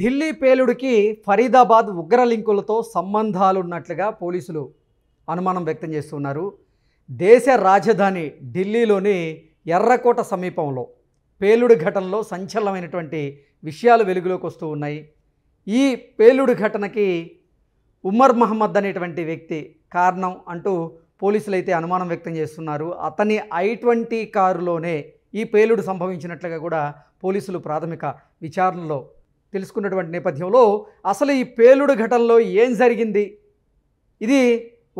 ఢిల్లీ పేలుడికి ఫరీదాబాద్ ఉగ్ర లింకులతో సంబంధాలున్నట్లుగా పోలీసులు అనుమానం వ్యక్తం చేస్తున్నారు. దేశ రాజధాని ఢిల్లీలోని ఎర్రకోట సమీపంలో పేలుడు ఘటనలో సంచలనమైనటువంటి విషయాలు వెలుగులోకి వస్తూ ఉన్నాయి. ఈ పేలుడు ఘటనకి ఉమర్ మహమ్మద్ అనేటువంటి వ్యక్తి కారణం అంటూ పోలీసులు అయితే అనుమానం వ్యక్తం చేస్తున్నారు. అతని I-20 కారులోనే ఈ పేలుడు సంభవించినట్లుగా కూడా పోలీసులు ప్రాథమిక విచారణలో తెలుసుకున్నటువంటి నేపథ్యంలో అసలు ఈ పేలుడు ఘటనలో ఏం జరిగింది, ఇది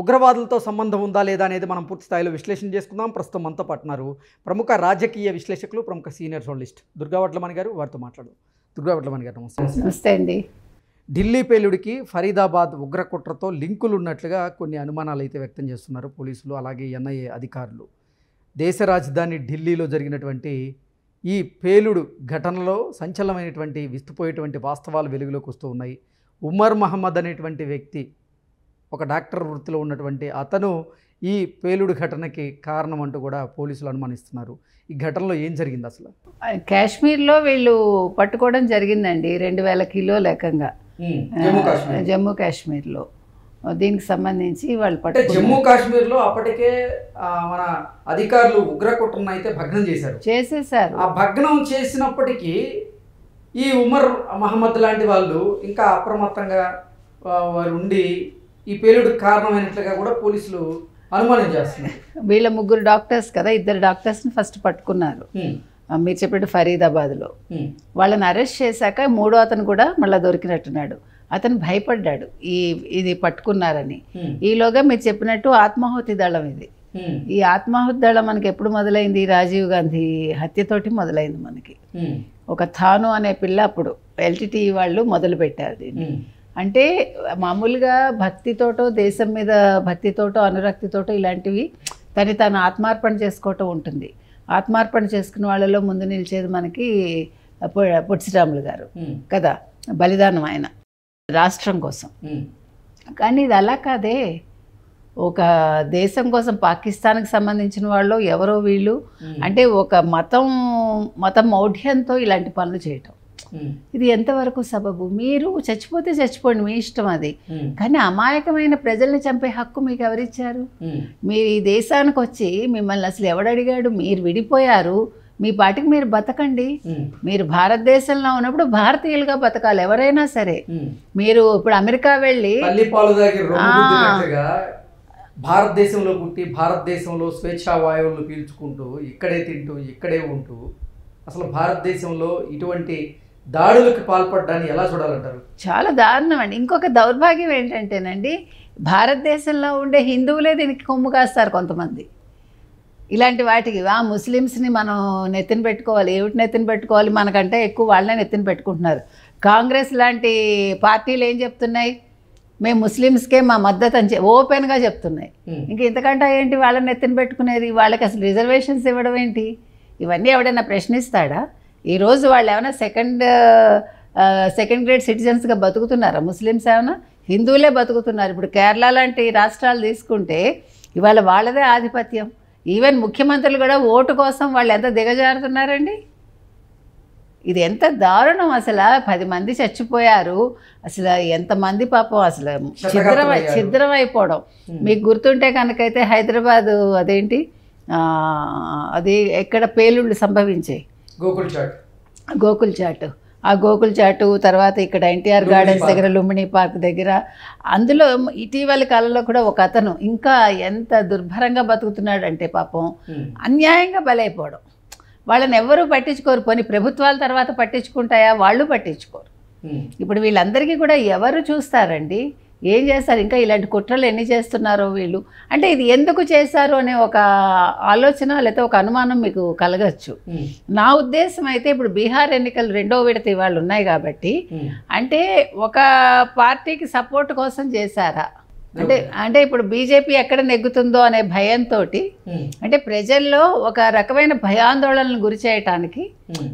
ఉగ్రవాదులతో సంబంధం ఉందా లేదా అనేది మనం పూర్తి స్థాయిలో విశ్లేషణ చేసుకుందాం. ప్రస్తుతం మనతో పాటున్నారు ప్రముఖ రాజకీయ విశ్లేషకులు, ప్రముఖ సీనియర్ జర్నలిస్ట్ దుర్గా వడ్లమణి గారు. వారితో మాట్లాడు. దుర్గా వడ్లమణి గారు నమస్తే. నమస్తే అండి. ఢిల్లీ పేలుడికి ఫరీదాబాద్ ఉగ్రకుట్రతో లింకులు ఉన్నట్లుగా కొన్ని అనుమానాలు అయితే వ్యక్తం చేస్తున్నారు పోలీసులు, అలాగే NIA అధికారులు. దేశ రాజధాని ఢిల్లీలో జరిగినటువంటి ఈ పేలుడు ఘటనలో సంచలనమైనటువంటి విస్తుపోయేటువంటి వాస్తవాలు వెలుగులోకి వస్తూ ఉన్నాయి. ఉమర్ మహమ్మద్ అనేటువంటి వ్యక్తి ఒక డాక్టర్ వృత్తిలో ఉన్నటువంటి అతను ఈ పేలుడు ఘటనకి కారణం అంటూ కూడా పోలీసులు అనుమానిస్తున్నారు. ఈ ఘటనలో ఏం జరిగింది అసలు? కాశ్మీర్లో వీళ్ళు పట్టుకోవడం జరిగిందండి, 2000 కిలోల ఏకంగా జమ్మూ కాశ్మీర్లో. దీనికి సంబంధించి వాళ్ళు జమ్మూ కాశ్మీర్లో అప్పటికే మన అధికారులు ఉగ్రకుట్రను అయితే భగ్నం చేసేసారు. ఆ భగ్నం చేసినప్పటికీ ఈ ఉమర్ మహమ్మద్ లాంటి వాళ్ళు ఇంకా అప్రమత్తంగా వారు ఉండి ఈ పేలుడికి కారణమైనట్లుగా కూడా పోలీసులు అనుమానం చేస్తున్నారు. వీళ్ళ 3 డాక్టర్స్ కదా, 2 డాక్టర్స్ని ఫస్ట్ పట్టుకున్నారు. మీరు చెప్పినట్టు ఫరీదాబాద్లో వాళ్ళని అరెస్ట్ చేశాక 3వ అతను కూడా మళ్ళీ దొరికినట్టున్నాడు. అతను భయపడ్డాడు ఇది పట్టుకున్నారని. ఈలోగా మీరు చెప్పినట్టు ఆత్మాహుతి దళం ఇది. ఈ ఆత్మాహుతి దళం మనకి ఎప్పుడు మొదలైంది? రాజీవ్ గాంధీ హత్యతోటి మొదలైంది మనకి. ఒక థాను అనే పిల్ల అప్పుడు LTTE వాళ్ళు మొదలు పెట్టారు దీన్ని. అంటే మామూలుగా భక్తితోటో, దేశం మీద భక్తితోటో, అనురక్తితోటో ఇలాంటివి తను ఆత్మార్పణ చేసుకోవటం ఉంటుంది. ఆత్మార్పణ చేసుకున్న వాళ్ళలో ముందు నిలిచేది మనకి పొట్టిశ్రీరాములు గారు కదా, బలిదానం ఆయన రాష్ట్రం కోసం. కానీ ఇది అలా కాదే, ఒక దేశం కోసం పాకిస్తాన్కి సంబంధించిన వాళ్ళు ఎవరో వీళ్ళు, అంటే ఒక మతం మౌఢ్యంతో ఇలాంటి పనులు చేయటం, ఇది ఎంతవరకు సబబు? మీరు చచ్చిపోతే చచ్చిపోండి, మీ ఇష్టం అది. కానీ అమాయకమైన ప్రజల్ని చంపే హక్కు మీకు ఎవరిచ్చారు? మీరు ఈ దేశానికి వచ్చి మిమ్మల్ని అసలు ఎవడడిగాడు? మీరు విడిపోయారు, మీ పాటికి మీరు బతకండి. మీరు భారతదేశంలో ఉన్నప్పుడు భారతీయులుగా బతకాలి ఎవరైనా సరే. మీరు ఇప్పుడు అమెరికా వెళ్ళి భారతదేశంలో పుట్టి భారతదేశంలో స్వేచ్ఛా వాయువులను పీల్చుకుంటూ ఇక్కడే తింటూ ఇక్కడే ఉంటూ అసలు భారతదేశంలో ఇటువంటి దాడులకు పాల్పడడాన్ని ఎలా చూడాలంటారు? చాలా దారుణం అండి. ఇంకొక దౌర్భాగ్యం ఏంటంటేనండి, భారతదేశంలో ఉండే హిందువులే దీనికి కొమ్ము కాస్తారు కొంతమంది. ఇలాంటి వాటికి ముస్లిమ్స్ని మనం నెత్తిన పెట్టుకోవాలి. ఏమిటి నెత్తిన పెట్టుకోవాలి? మనకంటే ఎక్కువ వాళ్ళనే నెత్తిన పెట్టుకుంటున్నారు. కాంగ్రెస్ లాంటి పార్టీలు ఏం చెప్తున్నాయి? మేము ముస్లిమ్స్కే మా మద్దతు అని ఓపెన్గా చెప్తున్నాయి. ఇంక ఇంతకంటే ఏంటి వాళ్ళని నెత్తిన పెట్టుకునేది? వాళ్ళకి అసలు రిజర్వేషన్స్ ఇవ్వడం ఏంటి? ఇవన్నీ ఎవడైనా ప్రశ్నిస్తాడా? ఈరోజు వాళ్ళు ఏమైనా సెకండ్ గ్రేడ్ సిటిజన్స్గా బతుకుతున్నారా? ముస్లిమ్స్ ఏమైనా హిందువులే బతుకుతున్నారు. ఇప్పుడు కేరళ లాంటి రాష్ట్రాలు తీసుకుంటే ఇవాళ వాళ్ళదే ఆధిపత్యం. ఈవెన్ ముఖ్యమంత్రులు కూడా ఓటు కోసం వాళ్ళు ఎంత దిగజారుతున్నారండి. ఇది ఎంత దారుణం అసలు. 10 మంది చచ్చిపోయారు. అసలు ఎంతమంది పాపం అసలు ఛిద్రం అయిపోవడం. మీకు గుర్తుంటే కనుకైతే హైదరాబాదు అదేంటి అది ఎక్కడ పేలుళ్ళు సంభవించాయి, గోకుల్ చాట్. ఆ గోకుల్ చాటు తర్వాత ఇక్కడ NTR గార్డెన్స్ దగ్గర, లుంబిని పార్క్ దగ్గర. అందులో ఇటీవల కాలంలో కూడా ఒక అతను ఇంకా ఎంత దుర్భరంగా బతుకుతున్నాడు అంటే పాపం అన్యాయంగా బలైపోవడం. వాళ్ళని ఎవరు పట్టించుకోరు. పోనీ ప్రభుత్వాల తర్వాత పట్టించుకుంటాయా? వాళ్ళు పట్టించుకోరు. ఇప్పుడు వీళ్ళందరికీ కూడా ఎవరు చూస్తారండి? ఏం చేస్తారు? ఇంకా ఇలాంటి కుట్రలు ఎన్ని చేస్తున్నారో వీళ్ళు. అంటే ఇది ఎందుకు చేశారు అనే ఒక ఆలోచన లేకపోతే ఒక అనుమానం మీకు కలగచ్చు. నా ఉద్దేశం అయితే ఇప్పుడు బీహార్ ఎన్నికలు 2వ విడత ఇవాళ ఉన్నాయి కాబట్టి, అంటే ఒక పార్టీకి సపోర్ట్ కోసం చేశారా? అంటే ఇప్పుడు బీజేపీ ఎక్కడ నెగ్గుతుందో అనే భయంతో, అంటే ప్రజల్లో ఒక రకమైన భయాందోళనను గురి చేయటానికి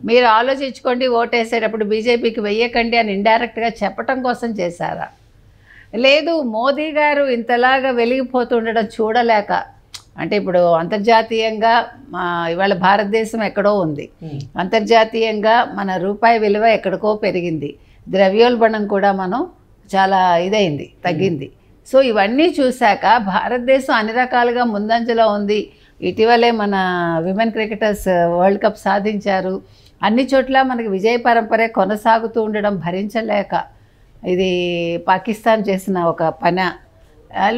మీరు ఆలోచించుకోండి, ఓటేసేటప్పుడు బీజేపీకి వెయ్యకండి అని ఇండైరెక్ట్గా చెప్పటం కోసం చేశారా? లేదు మోదీ గారు ఇంతలాగా వెలిగిపోతుండడం చూడలేక, అంటే ఇప్పుడు అంతర్జాతీయంగా ఇవాళ భారతదేశం ఎక్కడో ఉంది, అంతర్జాతీయంగా మన రూపాయి విలువ ఎక్కడికో పెరిగింది, ద్రవ్యోల్బణం కూడా మనం చాలా ఇదైంది, తగ్గింది. సో ఇవన్నీ చూశాక భారతదేశం అన్ని రకాలుగా ముందంజలో ఉంది. ఇటీవలే మన విమెన్ క్రికెటర్స్ వరల్డ్ కప్ సాధించారు. అన్ని చోట్ల మనకి విజయ పరంపరే కొనసాగుతూ ఉండడం భరించలేక ఇది పాకిస్తాన్ చేసిన ఒక పని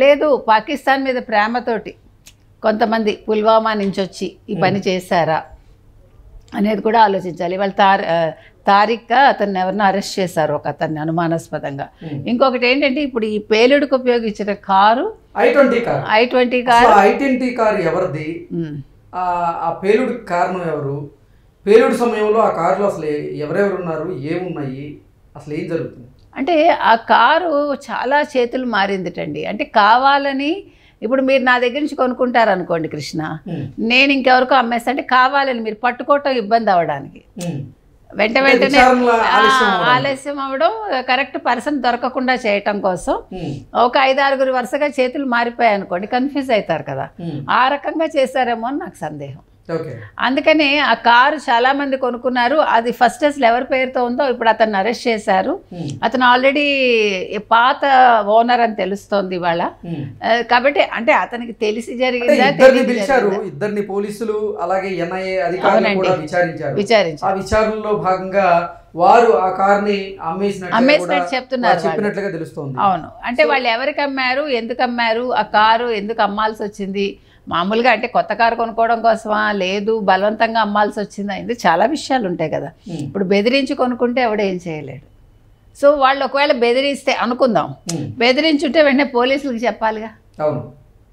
లేదు, పాకిస్తాన్ మీద ప్రేమతోటి కొంతమంది పుల్వామా నుంచి వచ్చి ఈ పని చేశారా అనేది కూడా ఆలోచించాలి. వాళ్ళు తారిక్ అతన్ని ఎవరినో అరెస్ట్ చేశారు, ఒక అతన్ని అనుమానాస్పదంగా. ఇంకొకటి ఏంటంటే ఇప్పుడు ఈ పేలుడుకు ఉపయోగించిన కారు I-20 కారు ఎవరిది, ఆ పేలుడు కారణం ఎవరు, పేలుడు సమయంలో ఆ కారులో అసలు ఎవరెవరు ఉన్నారు, ఏమున్నాయి, అసలు ఏం జరుగుతుంది అంటే ఆ కారు చాలా చేతులు మారిందిటండి. అంటే కావాలని ఇప్పుడు మీరు నా దగ్గర నుంచి కొనుక్కుంటారు అనుకోండి కృష్ణ, నేను ఇంకెవరికో అమ్మేస్తా అంటే కావాలని మీరు పట్టుకోవటం ఇబ్బంది అవ్వడానికి, వెంటనే ఆలస్యం అవ్వడం, కరెక్ట్ పర్సన్ దొరకకుండా చేయటం కోసం ఒక 5-6 వరుసగా చేతులు మారిపోయాయి అనుకోండి, కన్ఫ్యూజ్ అవుతారు కదా. ఆ రకంగా చేశారేమో అని నాకు సందేహం. అందుకనే ఆ కారు చాలా మంది కొనుక్కున్నారు. అది ఫస్ట్ అసలు ఎవరి పేరుతో ఉందో ఇప్పుడు అతన్ని అరెస్ట్ చేశారు. అతను ఆల్రెడీ పాత ఓనర్ అని తెలుస్తోంది ఇవాళ. కాబట్టి అంటే అతనికి తెలిసి జరిగిందా, ఇద్దరిని పోలీసులు అలాగే NIA అధికారులు కూడా విచారించారు. ఆ విచారణలో భాగంగా వారు ఆ కార్ని అమ్మేసినట్టు చెప్తున్నారు, చెప్పినట్లుగా తెలుస్తోంది. అవును, అంటే వాళ్ళు ఎవరికి అమ్మారు, ఎందుకు అమ్మారు, ఆ కారు ఎందుకు అమ్మాల్సి వచ్చింది, మామూలుగా అంటే కొత్త కారు కొనుక్కోవడం కోసమా, లేదు బలవంతంగా అమ్మాల్సి వచ్చిందా, ఇది చాలా విషయాలు ఉంటాయి కదా. ఇప్పుడు బెదిరించి కొనుక్కుంటే ఎవడేం చేయలేడు. సో వాళ్ళు ఒకవేళ బెదిరిస్తే అనుకుందాం, బెదిరించుంటే వెంటనే పోలీసులకు చెప్పాలిగా.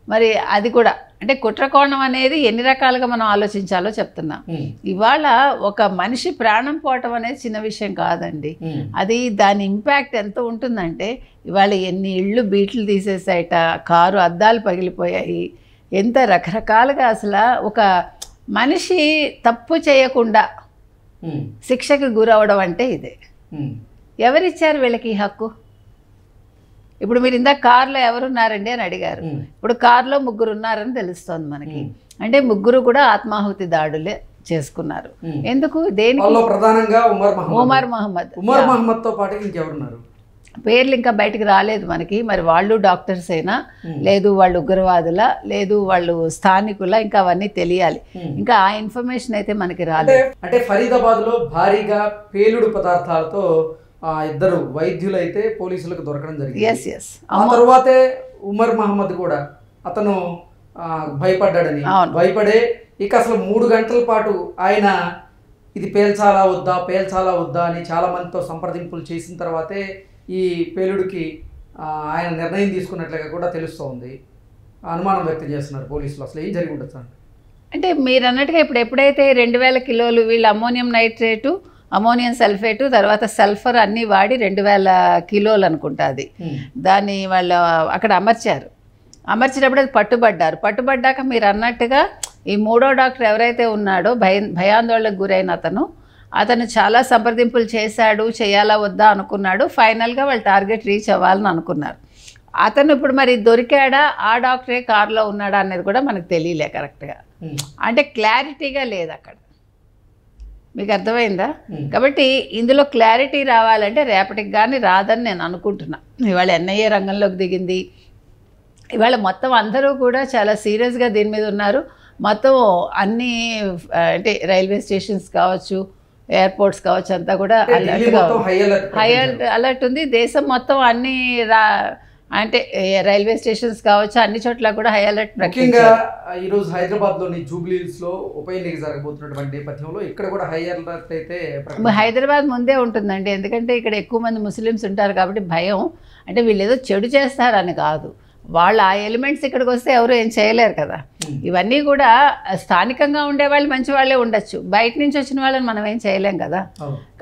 మరి అది కూడా అంటే కుట్రకోణం అనేది ఎన్ని రకాలుగా మనం ఆలోచించాలో చెప్తున్నాం. ఇవాళ ఒక మనిషి ప్రాణం పోవటం అనేది చిన్న విషయం కాదండి. అది దాని ఇంపాక్ట్ ఎంత ఉంటుందంటే, ఇవాళ ఎన్ని ఇళ్ళు బీట్లు తీసేసాయట, కారు అద్దాలు పగిలిపోయాయి, ఎంత రకరకాలుగా. అసలు ఒక మనిషి తప్పు చేయకుండా శిక్షకు గురవడం అంటే ఇదే. ఎవరిచ్చారు వీళ్ళకి ఈ హక్కు? ఇప్పుడు మీరు ఇందాక కారులో ఎవరున్నారండి అని అడిగారు. ఇప్పుడు కారులో 3 ఉన్నారని తెలుస్తోంది మనకి. అంటే 3 కూడా ఆత్మాహుతి దాడులే చేసుకున్నారు. ఎందుకు, దేనికి? ప్రధానంగా ఉమర్ మహమ్మద్ తో పాటు ఇంకెవరున్నారు పేర్లు ఇంకా బయటకు రాలేదు మనకి. మరి వాళ్ళు డాక్టర్స్ అయినా, లేదు వాళ్ళు ఉగ్రవాదుల, లేదు వాళ్ళు స్థానికుల, ఇంకా అవన్నీ తెలియాలి. ఇంకా ఆ ఇన్ఫర్మేషన్ అయితే మనకి రాలేదు. అంటే ఫరీదాబాద్ లో భారీగా పేలుడు పదార్థాలతో 2 వైద్యులు అయితే పోలీసులకు దొరకడం జరిగింది. ఆ తర్వాతే ఉమర్ మహమ్మద్ కూడా అతను భయపడ్డాడని, భయపడే ఇక అసలు 3 గంటల పాటు ఆయన ఇది పేల్చాలా వద్దా అని చాలా మందితో సంప్రదింపులు చేసిన తర్వాతే ఈ పేలుడికి ఆయన నిర్ణయం తీసుకున్నట్లుగా కూడా తెలుస్తోంది. అనుమానం వ్యక్తం చేస్తున్నారు పోలీసులు. అసలు ఏం జరిగి ఉండొచ్చు అంటే మీరు అన్నట్టుగా ఇప్పుడు ఎప్పుడైతే 2000 కిలోలు వీళ్ళు అమ్మోనియం నైట్రేటు, అమోనియం సల్ఫేటు, తర్వాత సల్ఫర్ అన్నీ వాడి 2000 కిలోలు అనుకుంటా అది, దాన్ని వాళ్ళు అక్కడ అమర్చినప్పుడు అది పట్టుబడ్డాక మీరు అన్నట్టుగా ఈ 3వ డాక్టర్ ఎవరైతే ఉన్నాడో భయాందోళనకు గురైన అతను చాలా సంప్రదింపులు చేశాడు, చేయాలా వద్దా అనుకున్నాడు. ఫైనల్గా వాళ్ళు టార్గెట్ రీచ్ అవ్వాలని అనుకున్నారు. అతను ఇప్పుడు మరి దొరికాడా, ఆ డాక్టరే కారులో ఉన్నాడా అనేది కూడా మనకు తెలియలే కరెక్ట్గా. అంటే క్లారిటీగా లేదు అక్కడ. మీకు అర్థమైందా? కాబట్టి ఇందులో క్లారిటీ రావాలంటే రేపటికి కానీ రాదని నేను అనుకుంటున్నా. ఇవాళ NIA రంగంలోకి దిగింది. ఇవాళ మొత్తం అందరూ కూడా చాలా సీరియస్గా దీని మీద ఉన్నారు. మొత్తం అన్ని అంటే రైల్వే స్టేషన్స్ కావచ్చు, ఎయిర్పోర్ట్స్ కావచ్చు, అంతా కూడా హై అలర్ట్ ఉంది. దేశం మొత్తం అన్ని అంటే రైల్వే స్టేషన్స్ కావచ్చు, అన్ని చోట్ల కూడా హై అలర్ట్ ప్రఖ్యంగా ఈరోజు హైదరాబాద్లోని జూబ్లీహిల్స్లో ఉప ఎన్నిక జరగబోతున్నటువంటి నేపథ్యంలో ఇక్కడ కూడా హై అలర్ట్ అయితే హైదరాబాద్ ముందే ఉంటుందండి. ఎందుకంటే ఇక్కడ ఎక్కువ మంది ముస్లిమ్స్ ఉంటారు కాబట్టి భయం. అంటే వీళ్ళు ఏదో చెడు చేస్తారని కాదు, వాళ్ళు ఆ ఎలిమెంట్స్ ఇక్కడికి వస్తే ఎవరు ఏం చేయలేరు కదా. ఇవన్నీ కూడా స్థానికంగా ఉండేవాళ్ళు మంచి వాళ్ళే ఉండొచ్చు, బయట నుంచి వచ్చిన వాళ్ళని మనం ఏం చేయలేం కదా.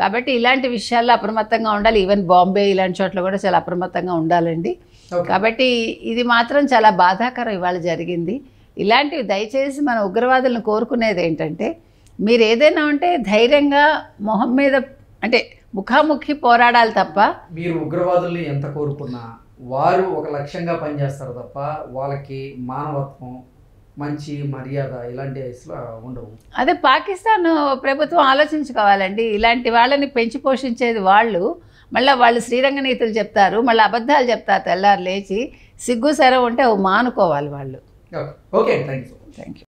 కాబట్టి ఇలాంటి విషయాల్లో అప్రమత్తంగా ఉండాలి. ఈవెన్ బాంబే ఇలాంటి చోట్ల కూడా చాలా అప్రమత్తంగా ఉండాలండి. కాబట్టి ఇది మాత్రం చాలా బాధాకరం ఇవాళ జరిగింది. ఇలాంటివి దయచేసి మన ఉగ్రవాదులను కోరుకునేది ఏంటంటే, మీరు ఏదైనా ఉంటే ధైర్యంగా మొహం మీద అంటే ముఖాముఖి పోరాడాలి తప్ప. మీరు ఉగ్రవాదుల్ని ఎంత కోరుకున్నా వారు ఒక లక్ష్యంగా పనిచేస్తారు తప్ప వాళ్ళకి మానవత్వం, మంచి మర్యాద ఇలాంటి ఉండవు. అదే పాకిస్తాన్ ప్రభుత్వం ఆలోచించుకోవాలండి. ఇలాంటి వాళ్ళని పెంచి పోషించేది వాళ్ళు, మళ్ళీ వాళ్ళు శ్రీరంగ నీతులు చెప్తారు, మళ్ళీ అబద్ధాలు చెప్తారు తెల్లారు లేచి. సిగ్గు శరం ఉంటే అవి మానుకోవాలి వాళ్ళు. Okay, thank you. Thank you.